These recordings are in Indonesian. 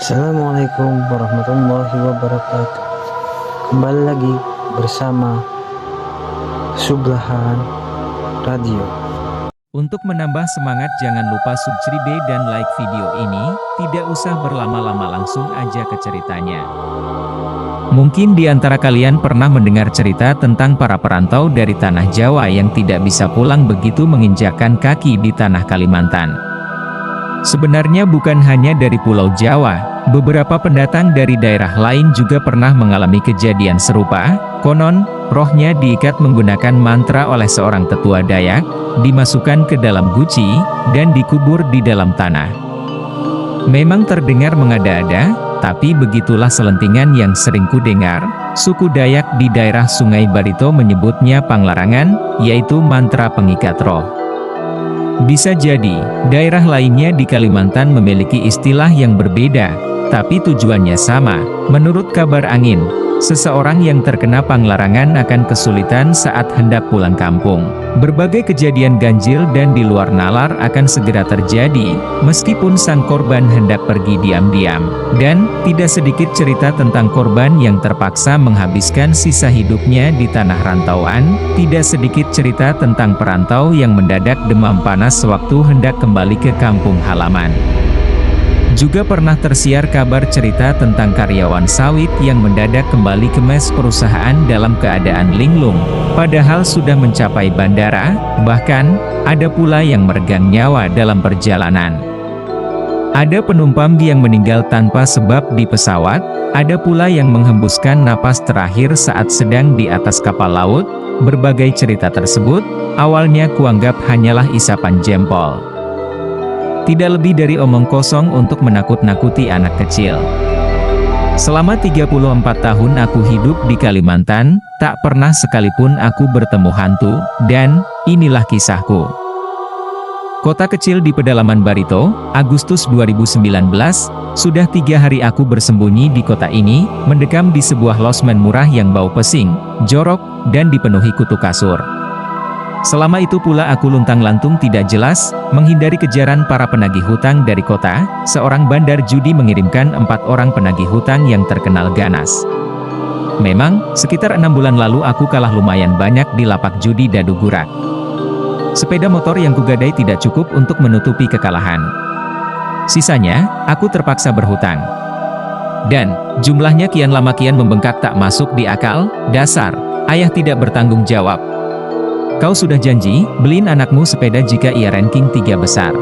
Assalamualaikum warahmatullahi wabarakatuh. Kembali lagi bersama Sublahan Radio. Untuk menambah semangat jangan lupa subscribe dan like video ini, tidak usah berlama-lama langsung aja ke ceritanya. Mungkin di antara kalian pernah mendengar cerita tentang para perantau dari tanah Jawa yang tidak bisa pulang begitu menginjakkan kaki di tanah Kalimantan. Sebenarnya bukan hanya dari Pulau Jawa, beberapa pendatang dari daerah lain juga pernah mengalami kejadian serupa. Konon, rohnya diikat menggunakan mantra oleh seorang tetua Dayak, dimasukkan ke dalam guci, dan dikubur di dalam tanah. Memang terdengar mengada-ada, tapi begitulah selentingan yang sering kudengar. Suku Dayak di daerah Sungai Barito menyebutnya panglarangan, yaitu mantra pengikat roh. Bisa jadi, daerah lainnya di Kalimantan memiliki istilah yang berbeda, tapi tujuannya sama. Menurut kabar angin, seseorang yang terkena panglarangan akan kesulitan saat hendak pulang kampung. Berbagai kejadian ganjil dan di luar nalar akan segera terjadi, meskipun sang korban hendak pergi diam-diam. Dan, tidak sedikit cerita tentang korban yang terpaksa menghabiskan sisa hidupnya di tanah rantauan, tidak sedikit cerita tentang perantau yang mendadak demam panas sewaktu hendak kembali ke kampung halaman. Juga pernah tersiar kabar cerita tentang karyawan sawit yang mendadak kembali ke mes perusahaan dalam keadaan linglung, padahal sudah mencapai bandara. Bahkan, ada pula yang meregang nyawa dalam perjalanan. Ada penumpang yang meninggal tanpa sebab di pesawat, ada pula yang menghembuskan napas terakhir saat sedang di atas kapal laut. Berbagai cerita tersebut, awalnya kuanggap hanyalah isapan jempol. Tidak lebih dari omong kosong untuk menakut-nakuti anak kecil. Selama 34 tahun aku hidup di Kalimantan, tak pernah sekalipun aku bertemu hantu, dan inilah kisahku. Kota kecil di pedalaman Barito, Agustus 2019, sudah 3 hari aku bersembunyi di kota ini, mendekam di sebuah losmen murah yang bau pesing, jorok, dan dipenuhi kutu kasur. Selama itu pula aku luntang-lantung tidak jelas, menghindari kejaran para penagih hutang dari kota. Seorang bandar judi mengirimkan 4 orang penagih hutang yang terkenal ganas. Memang, sekitar 6 bulan lalu aku kalah lumayan banyak di lapak judi Dadu Gurak. Sepeda motor yang kugadai tidak cukup untuk menutupi kekalahan. Sisanya, aku terpaksa berhutang. Dan, jumlahnya kian lama kian membengkak tak masuk di akal. Dasar, ayah tidak bertanggung jawab. Kau sudah janji, beliin anakmu sepeda jika ia ranking 3 besar.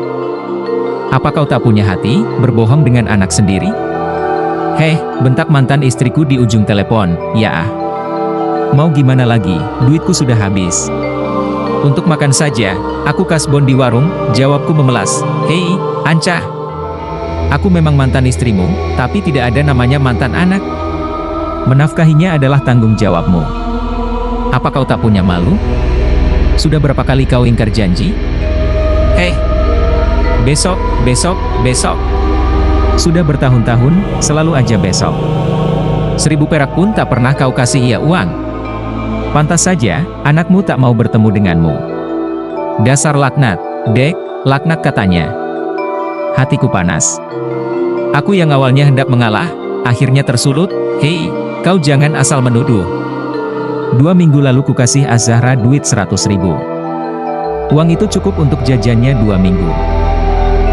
Apa kau tak punya hati, berbohong dengan anak sendiri? Heh, bentak mantan istriku di ujung telepon. Ya ah. Mau gimana lagi, duitku sudah habis. Untuk makan saja, aku kasbon di warung, jawabku memelas. Hei, Ancah. Aku memang mantan istrimu, tapi tidak ada namanya mantan anak. Menafkahinya adalah tanggung jawabmu. Apa kau tak punya malu? Sudah berapa kali kau ingkar janji? Hei, besok, besok, besok. Sudah bertahun-tahun, selalu aja besok. 1000 perak pun tak pernah kau kasih ia uang. Pantas saja, anakmu tak mau bertemu denganmu. Dasar laknat, Dek, laknat katanya. Hatiku panas. Aku yang awalnya hendak mengalah, akhirnya tersulut. Hei, kau jangan asal menuduh. 2 minggu lalu ku kasih Azahra duit 100.000. Uang itu cukup untuk jajannya 2 minggu.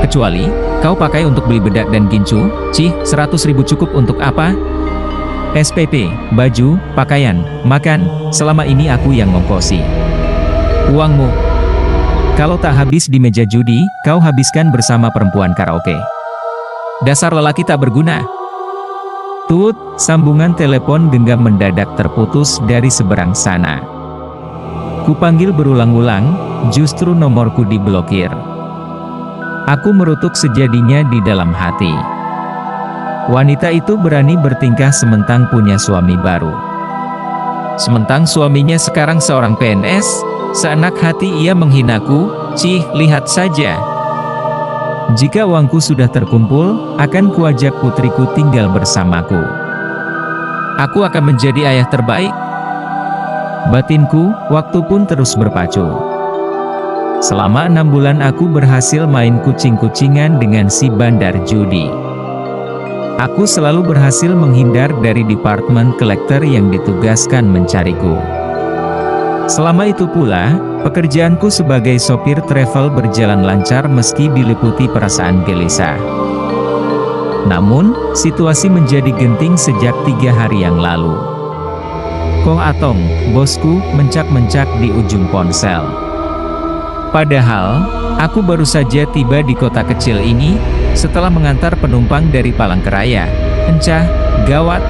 Kecuali, kau pakai untuk beli bedak dan gincu. Cih, 100.000 cukup untuk apa? SPP, baju, pakaian, makan, selama ini aku yang ngongkosi. Uangmu. Kalau tak habis di meja judi, kau habiskan bersama perempuan karaoke. Dasar lelaki tak berguna. Tut, sambungan telepon genggam mendadak terputus dari seberang sana. Kupanggil berulang-ulang, justru nomorku diblokir. Aku merutuk sejadinya di dalam hati. Wanita itu berani bertingkah sementang punya suami baru. Sementang suaminya sekarang seorang PNS, seenak hati ia menghinaku. Cih, lihat saja. Jika uangku sudah terkumpul, akan kuajak putriku tinggal bersamaku. Aku akan menjadi ayah terbaik. Batinku, waktu pun terus berpacu. Selama 6 bulan aku berhasil main kucing-kucingan dengan si bandar judi. Aku selalu berhasil menghindar dari departemen kolektor yang ditugaskan mencariku. Selama itu pula, pekerjaanku sebagai sopir travel berjalan lancar meski diliputi perasaan gelisah. Namun, situasi menjadi genting sejak 3 hari yang lalu. Koh Atong, bosku, mencak-mencak di ujung ponsel. Padahal, aku baru saja tiba di kota kecil ini, setelah mengantar penumpang dari Palangkaraya. Encah, gawat.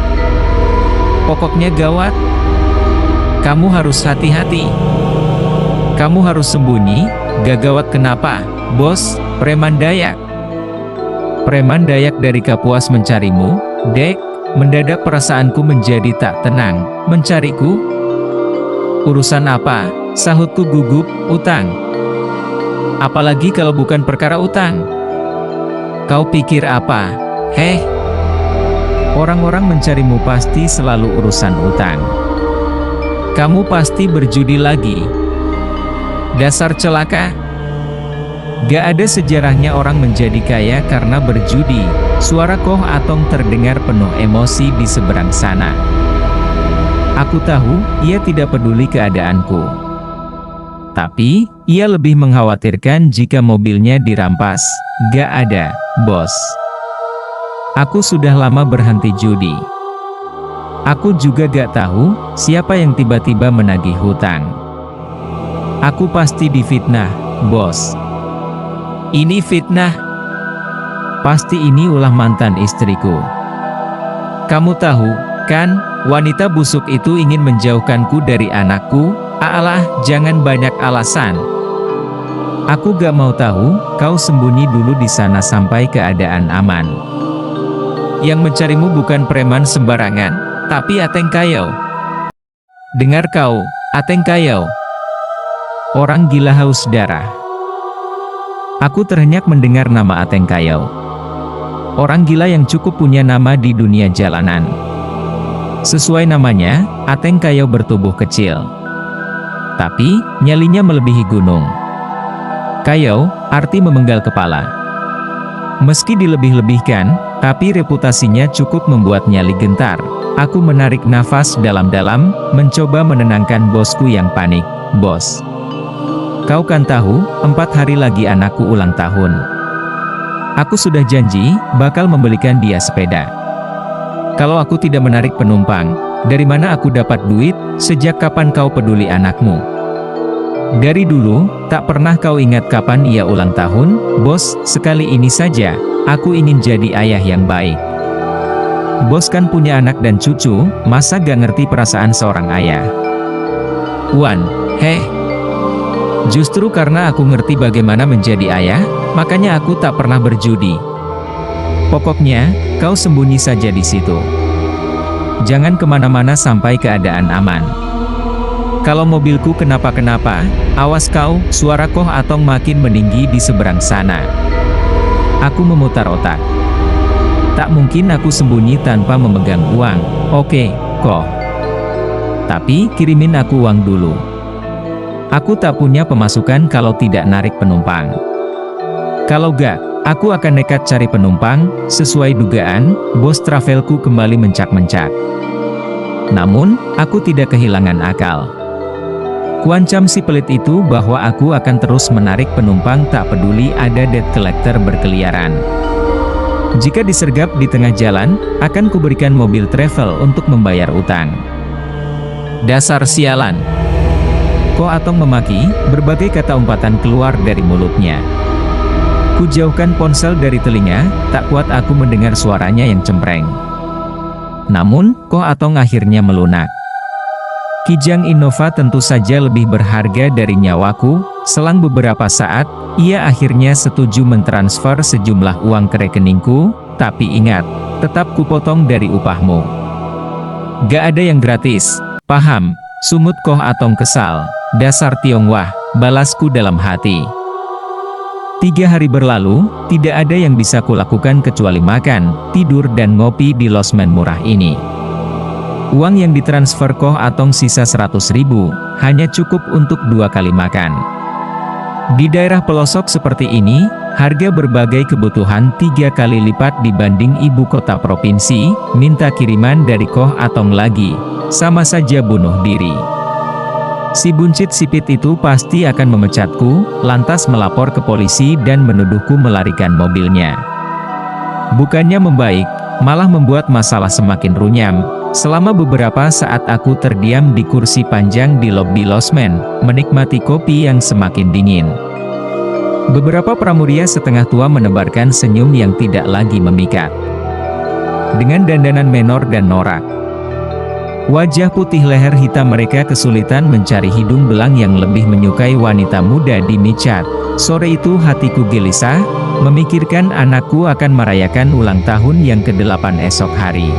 Pokoknya gawat. Kamu harus hati-hati. Kamu harus sembunyi. Gak gawat kenapa, bos? Preman Dayak. Preman Dayak dari Kapuas mencarimu, Dek. Mendadak perasaanku menjadi tak tenang. Mencariku? Urusan apa? Sahutku gugup. Utang. Apalagi kalau bukan perkara utang. Kau pikir apa? Heh. Orang-orang mencarimu pasti selalu urusan utang. Kamu pasti berjudi lagi. Dasar celaka. Gak ada sejarahnya orang menjadi kaya karena berjudi. Suara Koh Atong terdengar penuh emosi di seberang sana. Aku tahu, ia tidak peduli keadaanku. Tapi, ia lebih mengkhawatirkan jika mobilnya dirampas. Gak ada, bos. Aku sudah lama berhenti judi. Aku juga gak tahu, siapa yang tiba-tiba menagih hutang. Aku pasti difitnah, bos. Ini fitnah. Pasti ini ulah mantan istriku. Kamu tahu, kan, wanita busuk itu ingin menjauhkanku dari anakku. Alah, jangan banyak alasan. Aku gak mau tahu, kau sembunyi dulu di sana sampai keadaan aman. Yang mencarimu bukan preman sembarangan, tapi Ateng Kayau. Dengar kau, Ateng Kayau. Orang gila haus darah. Aku terhenyak mendengar nama Ateng Kayau. Orang gila yang cukup punya nama di dunia jalanan. Sesuai namanya, Ateng Kayau bertubuh kecil. Tapi, nyalinya melebihi gunung. Kayau, arti memenggal kepala. Meski dilebih-lebihkan, tapi reputasinya cukup membuat nyali gentar. Aku menarik nafas dalam-dalam, mencoba menenangkan bosku yang panik. Bos, kau kan tahu, 4 hari lagi anakku ulang tahun. Aku sudah janji, bakal membelikan dia sepeda. Kalau aku tidak menarik penumpang, dari mana aku dapat duit? Sejak kapan kau peduli anakmu? Dari dulu, tak pernah kau ingat kapan ia ulang tahun? Bos, sekali ini saja, aku ingin jadi ayah yang baik. Bos kan punya anak dan cucu, masa gak ngerti perasaan seorang ayah? Wan, heh. Justru karena aku ngerti bagaimana menjadi ayah, makanya aku tak pernah berjudi. Pokoknya, kau sembunyi saja di situ. Jangan kemana-mana sampai keadaan aman. Kalau mobilku kenapa-kenapa, awas kau. Suara Koh Atong makin meninggi di seberang sana. Aku memutar otak. Tak mungkin aku sembunyi tanpa memegang uang. Oke, Koh. Tapi, kirimin aku uang dulu. Aku tak punya pemasukan kalau tidak narik penumpang. Kalau gak, aku akan nekat cari penumpang. Sesuai dugaan, bos travelku kembali mencak-mencak. Namun, aku tidak kehilangan akal. Kuancam si pelit itu bahwa aku akan terus menarik penumpang tak peduli ada debt collector berkeliaran. Jika disergap di tengah jalan, akan kuberikan mobil travel untuk membayar utang. Dasar sialan. Koh Atong memaki, berbagai kata umpatan keluar dari mulutnya. Kujauhkan ponsel dari telinga, tak kuat aku mendengar suaranya yang cempreng. Namun, Koh Atong akhirnya melunak. Kijang Innova tentu saja lebih berharga dari nyawaku. Selang beberapa saat, ia akhirnya setuju mentransfer sejumlah uang ke rekeningku. Tapi ingat, tetap kupotong dari upahmu. Gak ada yang gratis, paham? Sumut Koh Atong kesal. Dasar Tiongwah, balasku dalam hati. 3 hari berlalu, tidak ada yang bisa kulakukan kecuali makan, tidur dan ngopi di losmen murah ini. Uang yang ditransfer Koh Atong sisa 100.000, hanya cukup untuk 2 kali makan. Di daerah pelosok seperti ini, harga berbagai kebutuhan 3 kali lipat dibanding ibu kota provinsi, minta kiriman dari Koh Atong lagi, sama saja bunuh diri. Si buncit sipit itu pasti akan memecatku, lantas melapor ke polisi dan menuduhku melarikan mobilnya. Bukannya membaik, malah membuat masalah semakin runyam. Selama beberapa saat aku terdiam di kursi panjang di lobi losmen, menikmati kopi yang semakin dingin. Beberapa pramuria setengah tua menebarkan senyum yang tidak lagi memikat. Dengan dandanan menor dan norak. Wajah putih leher hitam mereka kesulitan mencari hidung belang yang lebih menyukai wanita muda di micat. Sore itu hatiku gelisah, memikirkan anakku akan merayakan ulang tahun yang ke-8 esok hari.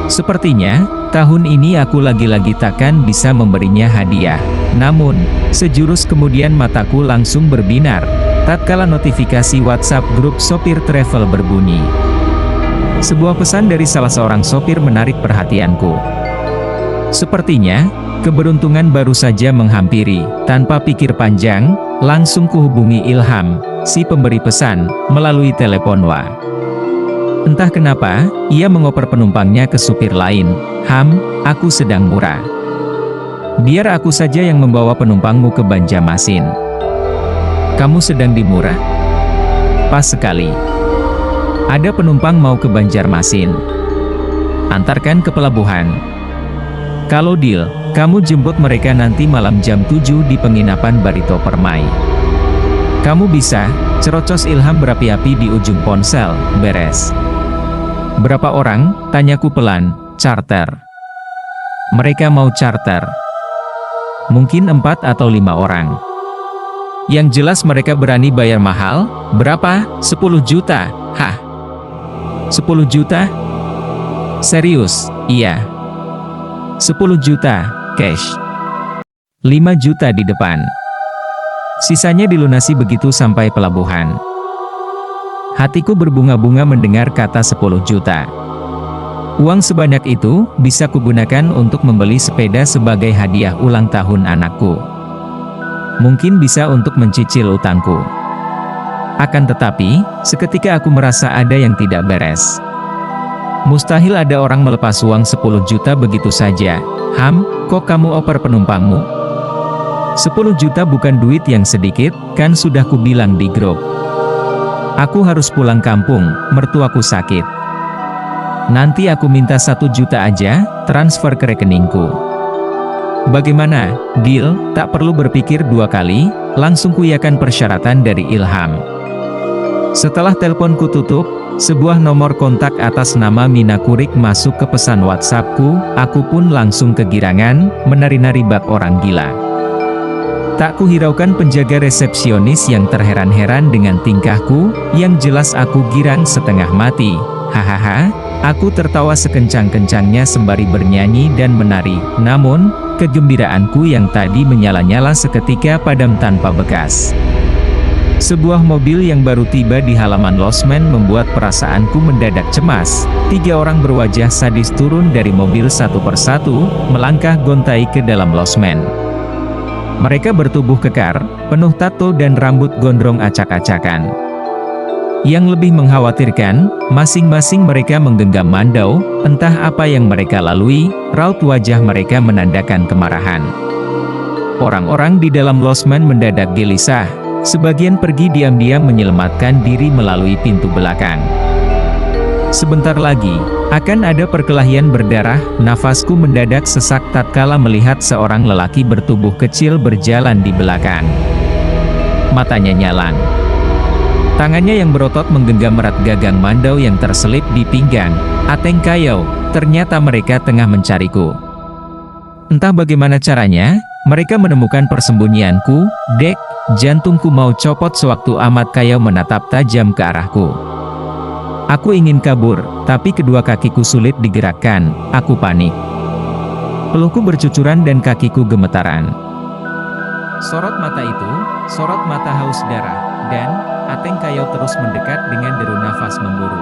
Sepertinya, tahun ini aku lagi-lagi takkan bisa memberinya hadiah. Namun, sejurus kemudian mataku langsung berbinar, tatkala notifikasi WhatsApp grup sopir travel berbunyi. Sebuah pesan dari salah seorang sopir menarik perhatianku. Sepertinya, keberuntungan baru saja menghampiri. Tanpa pikir panjang, langsung kuhubungi Ilham, si pemberi pesan, melalui telepon WA. Entah kenapa, ia mengoper penumpangnya ke supir lain. Aku sedang murah. Biar aku saja yang membawa penumpangmu ke Banjarmasin. Kamu sedang di Murah? Pas sekali. Ada penumpang mau ke Banjarmasin. Antarkan ke pelabuhan. Kalau deal, kamu jemput mereka nanti malam jam 7 di penginapan Barito Permai. Kamu bisa, cerocos Ilham berapi-api di ujung ponsel, beres. Berapa orang? Tanyaku pelan. Charter. Mereka mau charter. Mungkin 4 atau 5 orang. Yang jelas mereka berani bayar mahal. Berapa? 10 juta. Hah? 10 juta? Serius? Iya. 10 juta, cash. 5 juta di depan. Sisanya dilunasi begitu sampai pelabuhan. Hatiku berbunga-bunga mendengar kata 10 juta. Uang sebanyak itu bisa kugunakan untuk membeli sepeda sebagai hadiah ulang tahun anakku. Mungkin bisa untuk mencicil utangku. Akan tetapi, seketika aku merasa ada yang tidak beres. Mustahil ada orang melepas uang 10 juta begitu saja. Kok kamu oper penumpangmu? 10 juta bukan duit yang sedikit, kan sudah kubilang di grup. Aku harus pulang kampung, mertuaku sakit. Nanti aku minta 1 juta aja, transfer ke rekeningku. Bagaimana, deal? Tak perlu berpikir 2 kali, langsung kuyakan persyaratan dari Ilham. Setelah teleponku tutup, sebuah nomor kontak atas nama Mina Kurik masuk ke pesan WhatsAppku, aku pun langsung kegirangan, menari-nari bak orang gila. Tak kuhiraukan penjaga resepsionis yang terheran-heran dengan tingkahku, yang jelas aku girang setengah mati. Hahaha, aku tertawa sekencang-kencangnya sembari bernyanyi dan menari, namun, kegembiraanku yang tadi menyala-nyala seketika padam tanpa bekas. Sebuah mobil yang baru tiba di halaman losmen membuat perasaanku mendadak cemas. 3 orang berwajah sadis turun dari mobil satu persatu, melangkah gontai ke dalam losmen. Mereka bertubuh kekar, penuh tato dan rambut gondrong acak-acakan. Yang lebih mengkhawatirkan, masing-masing mereka menggenggam mandau, entah apa yang mereka lalui, raut wajah mereka menandakan kemarahan. Orang-orang di dalam losmen mendadak gelisah, sebagian pergi diam-diam menyelamatkan diri melalui pintu belakang. Sebentar lagi, akan ada perkelahian berdarah, nafasku mendadak sesak tatkala melihat seorang lelaki bertubuh kecil berjalan di belakang. Matanya nyalang. Tangannya yang berotot menggenggam erat gagang mandau yang terselip di pinggang. Ateng kayau, ternyata mereka tengah mencariku. Entah bagaimana caranya, mereka menemukan persembunyianku. Dek, jantungku mau copot sewaktu amat kayau menatap tajam ke arahku. Aku ingin kabur, tapi kedua kakiku sulit digerakkan. Aku panik. Peluhku bercucuran dan kakiku gemetaran. Sorot mata itu, sorot mata haus darah, dan Ateng kayau terus mendekat dengan deru nafas memburu.